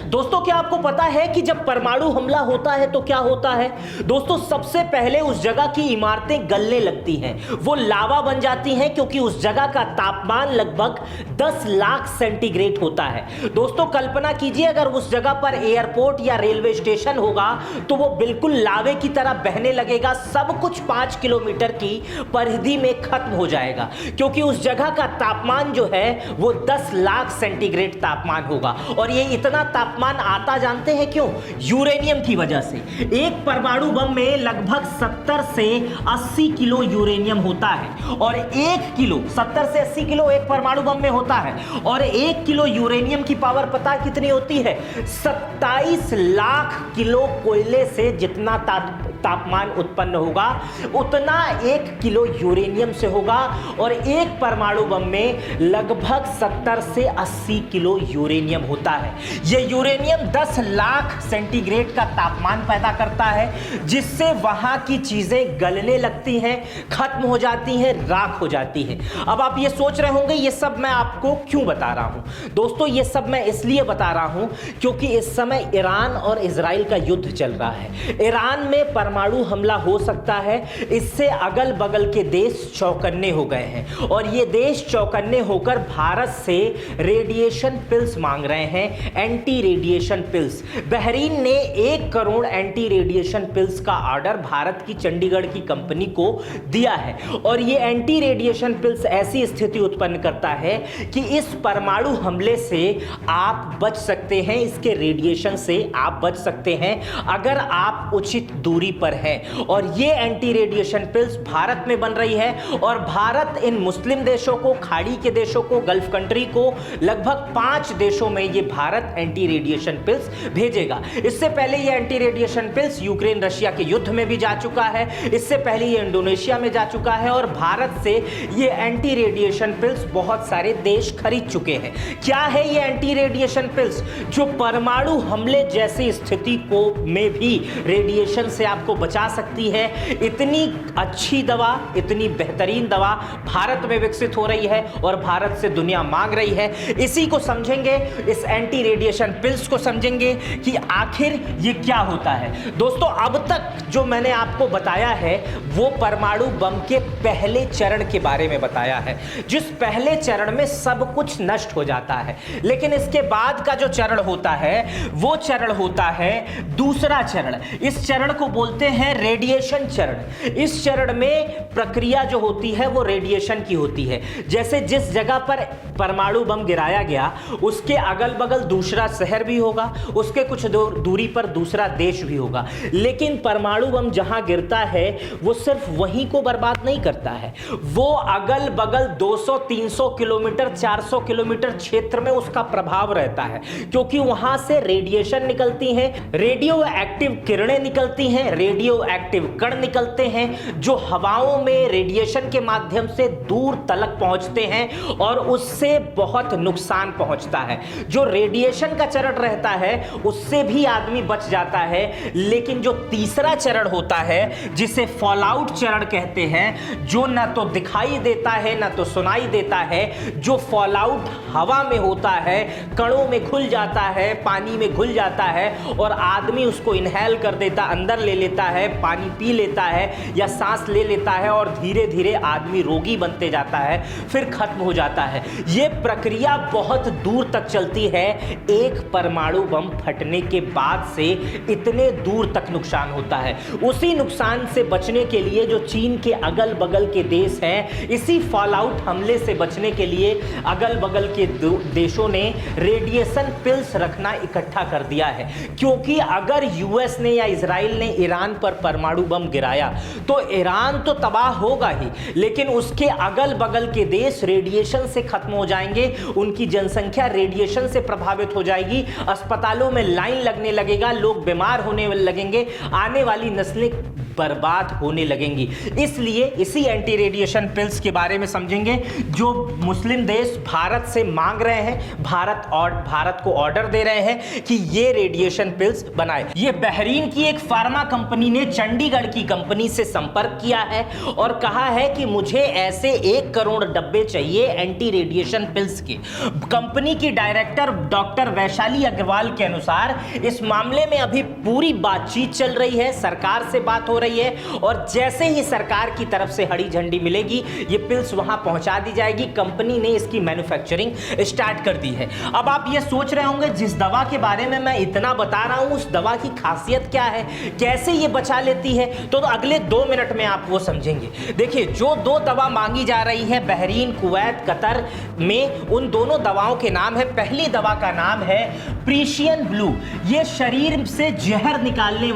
दोस्तों क्या आपको पता है कि जब परमाणु हमला होता है तो क्या होता है? दोस्तों सबसे पहले उस जगह की इमारतें गलने लगती हैं, वो लावा बन जाती हैं, क्योंकि उस जगह का तापमान लगभग 10 लाख सेंटीग्रेड होता है। दोस्तों कल्पना कीजिए अगर उस जगह पर एयरपोर्ट या रेलवे स्टेशन होगा तो वो बिल्कुल लावे की तरह बहने लगेगा, सब कुछ 5 किलोमीटर की परिधि में खत्म हो जाएगा, क्योंकि उस जगह का तापमान जो है वो 10 लाख सेंटीग्रेड तापमान होगा। और ये इतना तापमान आता जानते हैं क्यों? यूरेनियम की वजह से। एक परमाणु बम में लगभग 70 से 80 किलो यूरेनियम होता है, और 1 किलो 70 से 80 किलो एक परमाणु बम में होता है, और 1 किलो यूरेनियम की पावर पता कितनी होती है? 27 लाख किलो कोयले से जितना तापमान उत्पन्न होगा उतना 1 किलो यूरेनियम से होगा, और एक परमाणु बम में लगभग 70 से 80 किलो यूरेनियम होता है। यह यूरेनियम 10 लाख सेंटीग्रेड का तापमान पैदा करता है, जिससे वहां की चीजें गलने लगती हैं, खत्म हो जाती हैं, राख हो जाती हैं। अब आप ये सोच रहे होंगे ये सब मैं आपको क्यों बता रहा हूं? दोस्तों ये सब मैं इसलिए बता रहा हूं क्योंकि इस समय ईरान और इजराइल का युद्ध चल रहा है। ईरान में परमाणु हमला हो सकता है, इससे अगल बगल के देश चौकन्ने हो गए हैं, और ये देश चौकन्ने होकर भारत से रेडिएशन पिल्स मांग रहे हैं, एंटी रेडिएशन पिल्स। बहरीन ने 1 करोड़ एंटी रेडिएशन पिल्स का ऑर्डर भारत की चंडीगढ़ की कंपनी को दिया है, और ये एंटी रेडिएशन पिल्स ऐसी स्थिति उत्पन्न करता है कि इस परमाणु हमले से आप बच सकते हैं, इसके रेडिएशन से आप बच सकते हैं अगर आप उचित दूरी पर हैं। और ये एंटी रेडिएशन पिल्स भारत में बन रही है, और भारत इन मुस्लिम देशों को, खाड़ी के देशों को, गल्फ कंट्री को, लगभग 5 देशों में ये भारत एंटी रेडिएशन पिल्स भेजेगा। इससे पहले ये anti radiation pills Ukraine Russia के युद्ध में भी जा चुका है, इससे पहले ये इंडोनेशिया में जा चुका है, और भारत से ये एंटी रेडिएशन पिल्स बहुत सारे देश खरीद चुके हैं। क्या है ये एंटी रेडिएशन पिल्स? जो परमाणु हमले जैसी स्थिति को में भी रेडिएशन से आपको बचा सकती है। इतनी अच्छी दवा, इतनी बेहतरीन दवा भारत में विकसित हो रही है, और भारत से दुनिया मांग रही है। इसी को समझेंगे, इस एंटी रेडिएशन पिल्स को समझेंगे कि आखिर ये क्या होता है। दोस्तों अब तक जो मैंने आपको बताया है वो परमाणु बम के पहले चरण के बारे में बताया है, जिस पहले चरण में सब कुछ नष्ट हो जाता है। लेकिन इसके बाद का जो चरण होता है वो चरण होता है दूसरा चरण। इस चरण को बोलते हैं रेडिएशन चरण। इस चरण में प्रक्रिया जो होती है वो रेडिएशन की होती है। जैसे जिस जगह पर परमाणु बम गिराया गया उसके अगल बगल दूसरा शहर भी होगा, उसके कुछ दूरी पर दूसरा देश भी होगा, लेकिन परमाणु बम जहां गिरता है वो सिर्फ वहीं को बर्बाद नहीं करता है, वो अगल बगल 200-300 किलोमीटर 400 किलोमीटर क्षेत्र में उसका प्रभाव रहता है, क्योंकि वहां से रेडिएशन निकलती हैं, रेडियो एक्टिव किरणें निकलती हैं, रेडियो एक्टिव कण निकलते हैं जो हवाओं में रेडिएशन के माध्यम से दूर तलक पहुंचते हैं और उससे बहुत नुकसान पहुंचता है। जो रेडिएशन का चरण रहता है उससे भी आदमी बच जाता है, लेकिन जो तीसरा चरण होता है जिसे फॉल आउट चरण कहते हैं, जो ना तो दिखाई देता है ना तो सुनाई देता है, जो फॉल आउट हवा में होता है, कणों में घुल जाता है, पानी में घुल जाता है और आदमी उसको इनहेल कर देता, अंदर ले लेता है, पानी पी लेता है या सांस ले लेता है और धीरे धीरे आदमी रोगी बनते जाता है, फिर खत्म हो जाता है। यह प्रक्रिया बहुत दूर तक चलती है। एक परमाणु बम फटने के बाद से इतने दूर तक नुकसान होता है। उसी नुकसान से बचने के लिए जो चीन के अगल बगल के देश हैं, इसी फॉल आउट हमले से बचने के लिए अगल बगल के देशों ने रेडिएशन पिल्स रखना इकट्ठा कर दिया है, क्योंकि अगर यूएस ने या इजराइल ने ईरान पर परमाणु बम गिराया तो ईरान तो तबाह होगा ही, लेकिन उसके अगल बगल के देश रेडिएशन से खत्म हो जाएंगे, उनकी जनसंख्या रेडिएशन से प्रभावित हो जाएगी, अस्पतालों में लाइन लगने लगेगा, लोग बीमार होने लगेंगे, आने वाली नस्लें बर्बाद होने लगेंगी। इसलिए इसी एंटी रेडिएशन पिल्स के बारे में समझेंगे जो मुस्लिम देश भारत से मांग रहे हैं, भारत को ऑर्डर दे रहे हैं कि ये रेडिएशन पिल्स बनाए। ये बहरीन की एक फार्मा कंपनी ने चंडीगढ़ की कंपनी से संपर्क किया है और कहा है कि मुझे ऐसे 1 करोड़ डब्बे चाहिए एंटी रेडिएशन पिल्स के। कंपनी की डायरेक्टर डॉक्टर वैशाली अग्रवाल के अनुसार इस मामले में अभी पूरी बातचीत चल रही है, सरकार से बात हो रही है और जैसे ही सरकार की तरफ से हरी झंडी मिलेगी ये पिल्स वहां पहुंचा दी जाएगी। कंपनी ने इसकी मैन्युफैक्चरिंग स्टार्ट कर दी है। अब आप ये सोच रहे होंगे जिस दवा के बारे में मैं इतना बता रहा हूं उस दवा की खासियत क्या है, कैसे ये बचा लेती है, तो अगले 2 मिनट में आप वो समझेंगे। देखिए, जो 2 दवा मांगी जा रही है बहरीन, कुवैत, कतर में, उन दोनों दवाओं के नाम है, पहली दवा का नाम है प्रीशियन ब्लू। ये शरीर से जहर निकालने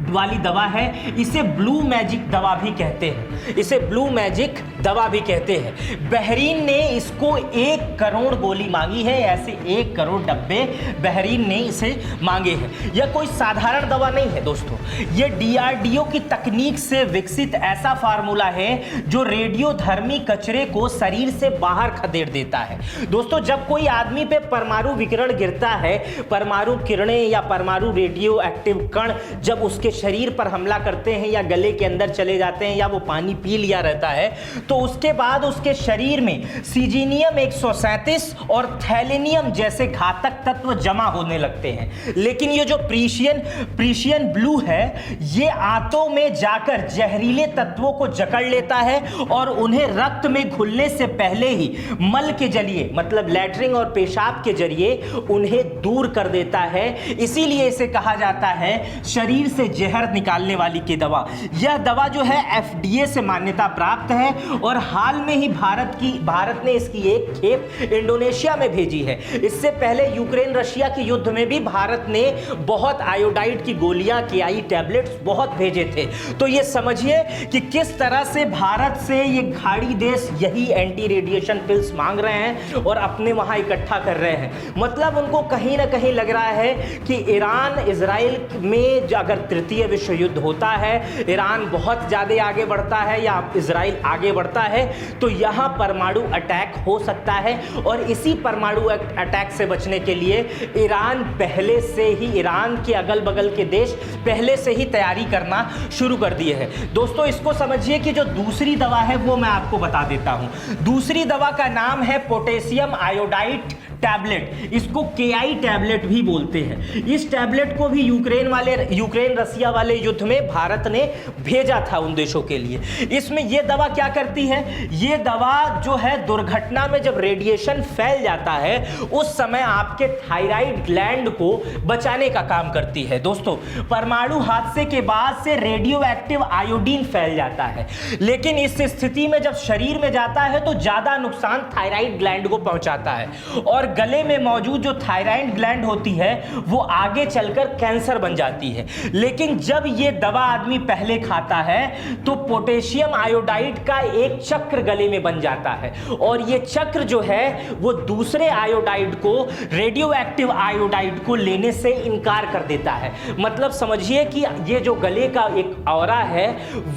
वाली दवा है। इसे ब्लू मैजिक दवा भी कहते हैं, इसे ब्लू मैजिक दवा भी कहते हैं। बहरीन ने इसको 1 करोड़ गोली मांगी है, ऐसे 1 करोड़ डब्बे बहरीन ने इसे मांगे हैं। यह कोई साधारण दवा नहीं है दोस्तों, यह DRDO की तकनीक से विकसित ऐसा फार्मूला है जो रेडियोधर्मी कचरे को शरीर से बाहर खदेड़ देता है। दोस्तों, जब कोई आदमी पे परमाणु विकिरण गिरता है, परमाणु किरणें या परमाणु रेडियो एक्टिव कण जब उसके शरीर पर हमला करते हैं या गले के अंदर चले जाते हैं या वो पानी पी लिया रहता है, तो उसके बाद उसके शरीर में सीजीनियम 137 और थैलेनियम जैसे घातक तत्व जमा होने लगते हैं। लेकिन ये जो प्रीशियन ब्लू है ये आंतों में जाकर जहरीले तत्वों को जकड़ लेता है और उन्हें रक्त में घुलने से पहले ही मल के जरिए, मतलब लैट्रिन और पेशाब के जरिए उन्हें दूर कर देता है। इसीलिए इसे कहा जाता है शरीर से जहर निकालने वाली की दवा। यह दवा जो है FDA से मान्यता प्राप्त है और हाल में ही भारत ने इसकी एक खेप इंडोनेशिया में भेजी है। इससे पहले यूक्रेन रशिया के युद्ध में भी भारत ने बहुत आयोडाइड की गोलियां, KI टैबलेट्स बहुत भेजे थे। तो ये समझिए कि किस तरह से भारत से ये खाड़ी देश यही एंटी रेडिएशन पिल्स मांग रहे हैं और अपने वहां इकट्ठा कर रहे हैं। मतलब उनको कहीं ना कहीं लग रहा है कि ईरान इजराइल में अगर तृतीय विश्व युद्ध होता है, ईरान बहुत ज्यादा आगे बढ़ता है या इजराइल आगे बढ़ता है, तो यहां परमाणु अटैक हो सकता है। और इसी परमाणु अटैक से बचने के लिए ईरान के अगल बगल के देश पहले से ही तैयारी करना शुरू कर दिए हैं। दोस्तों, इसको समझिए कि जो दूसरी दवा है वो मैं आपको बता देता हूं। दूसरी दवा का नाम है पोटेशियम आयोडाइड टैबलेट, इसको KI टैबलेट भी बोलते हैं। इस टैबलेट को भी यूक्रेन रसिया वाले युद्ध में भारत ने भेजा था उन देशों के लिए। इसमें यह दवा क्या करती है, यह दवा जो है दुर्घटना में जब रेडिएशन फैल जाता है उस समय आपके थायराइड ग्लैंड को बचाने का काम करती है। दोस्तों, परमाणु हादसे के बाद से रेडियो एक्टिव आयोडीन फैल जाता है, लेकिन इस स्थिति में जब शरीर में जाता है तो ज्यादा नुकसान थायराइड ग्लैंड को पहुंचाता है और गले में मौजूद जो थायराइड ग्लैंड होती है वो आगे चलकर कैंसर बन जाती है। लेकिन जब ये दवा आदमी पहले खाता है तो पोटेशियम आयोडाइड का एक चक्र गले में बन जाता है और ये चक्र जो है वो दूसरे आयोडाइड को, रेडियो एक्टिव आयोडाइड को लेने से इनकार कर देता है। मतलब समझिए कि ये जो गले का एक औरा है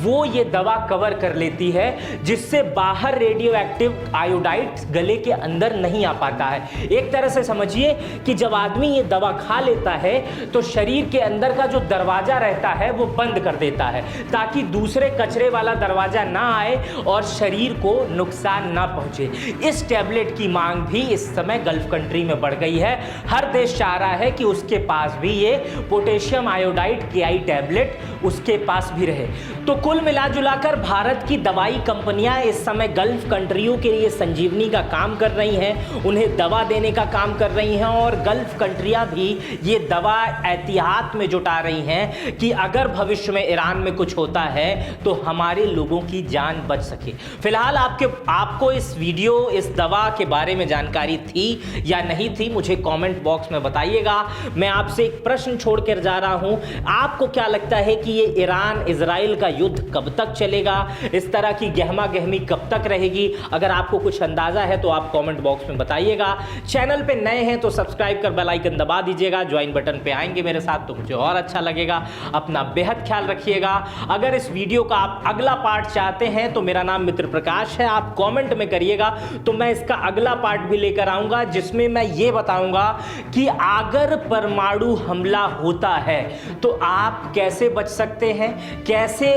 वो ये दवा कवर कर लेती है, जिससे बाहर रेडियो एक्टिव आयोडाइड गले के अंदर नहीं आ पाता है। एक तरह से समझिए कि जब आदमी ये दवा खा लेता है तो शरीर के अंदर का जो दरवाजा रहता है वो बंद कर देता है ताकि दूसरे कचरे वाला दरवाजा ना आए और शरीर को नुकसान ना पहुंचे। इस टैबलेट की मांग भी इस समय गल्फ कंट्री में बढ़ गई है। हर देश चाह रहा है कि उसके पास भी ये पोटेशियम आयोडाइड KI टैबलेट उसके पास भी रहे। तो कुल मिलाजुलाकर भारत की दवाई कंपनियां इस समय गल्फ कंट्रियों के लिए संजीवनी का काम कर रही हैं, उन्हें दवा देने का काम कर रही हैं और गल्फ कंट्रियां भी ये दवा एहतियात में जुटा रही हैं कि अगर भविष्य में ईरान में कुछ होता है तो हमारे लोगों की जान बच सके। फिलहाल आपको इस दवा के बारे में जानकारी थी या नहीं थी, मुझे कमेंट बॉक्स में बताइएगा। मैं आपसे एक प्रश्न छोड़कर जा रहा हूं, आपको क्या लगता है कि ये ईरान इजराइल का युद्ध कब तक चलेगा, इस तरह की गहमा गहमी कब तक रहेगी? अगर आपको कुछ अंदाजा है तो आप कमेंट बॉक्स में बताइएगा। चैनल पे नए हैं तो सब्सक्राइब कर बेल आइकन दबा दीजिएगा, ज्वाइन बटन पे आएंगे मेरे साथ तो मुझे और अच्छा लगेगा। अपना बेहद ख्याल रखिएगा। अगर इस वीडियो का आप अगला पार्ट चाहते हैं तो मेरा नाम मित्र प्रकाश है, आप कमेंट में करिएगा तो मैं इसका अगला पार्ट भी लेकर आऊंगा जिसमें मैं ये बताऊंगा कि अगर परमाणु हमला होता है तो आप कैसे बच सकते हैं, कैसे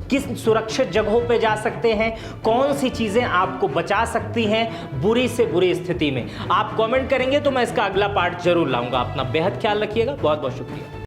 किस सुरक्षित जगहों पे जा सकते हैं, कौन सी चीजें आपको बचा सकती हैं बुरी से बुरी स्थिति में। आप कमेंट करेंगे तो मैं इसका अगला पार्ट जरूर लाऊंगा। अपना बेहद ख्याल रखिएगा। बहुत बहुत शुक्रिया।